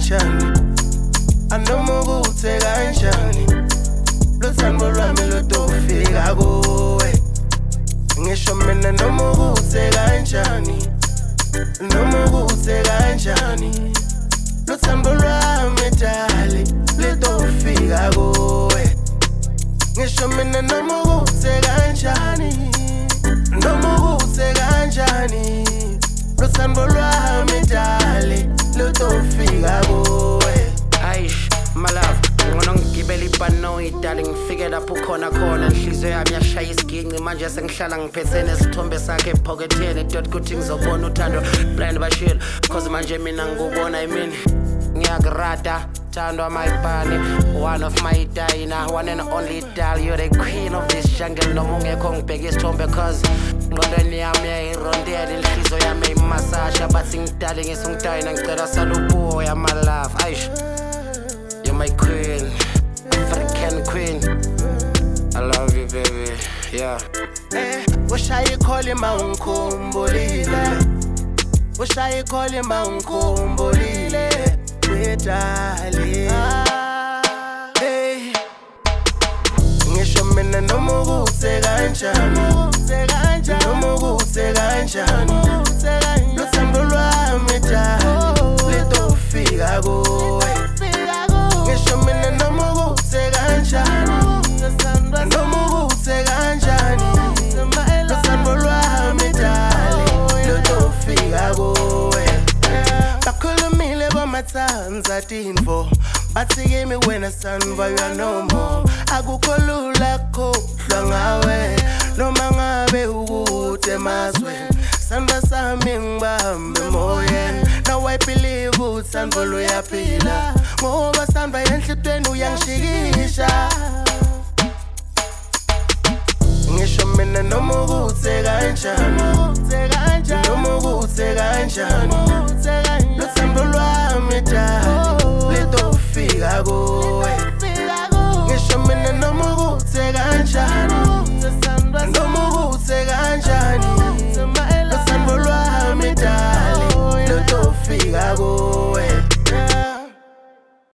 kanjani anoma ukuthi kanjani Luthanbo lwami lutofika kuwe Ngisho mina noma ukuthi kanjani Noma ukuthi kanjani Luthanbo lwami dali lutofika kuwe Ngisho mina noma ukuthi kanjani Noma ukuthi kanjani Luthanbo lwami dali lutofika kuwe Aish, my love, ngona ngigibela ibhanoyi darling ngifike lapho khona inhliziyo yami yashaya isiginci manje sengihlala ngiphethe nesithombe sakhe ephoketheni kuthi ngizobona uthando blind bashilo cause manje mina ngikubona yimini ngiyakurata thandwa mayibhani one of my dina one and only doll you're the queen of this jungle noma ungekho ngibheka isithombe cause ngqondweni yami yayirondela inhliziyo yami imasasha bathi ngidale ngisungidayina ngicela salubuya my love aish you're my queen African queen I love you baby yeah Ushaya ikholi mawungikhumbulile Ushaya ikholi mawungikhumbulile Wedali Hey Ngisho mina noma ukuthi kanjani Noma ukuthi kanjani Luthanbo lwami dali litofika kuwe Ngisho mina noma ukuthi kanjani Noma ukuthi kanjani Luthanbo lwami dali lutofika kuwe Bakhulumile bomathanza tinvo Bathi kimi wena sanva you are no more Akukho lula khohlwa ngawe Noma ngabe ukude emazweni Sandva sami ngibambe emoyeni Now I believe uthando luyaphila Ngoba sandva enhlitweni uyangishikisha Ngisho mina noma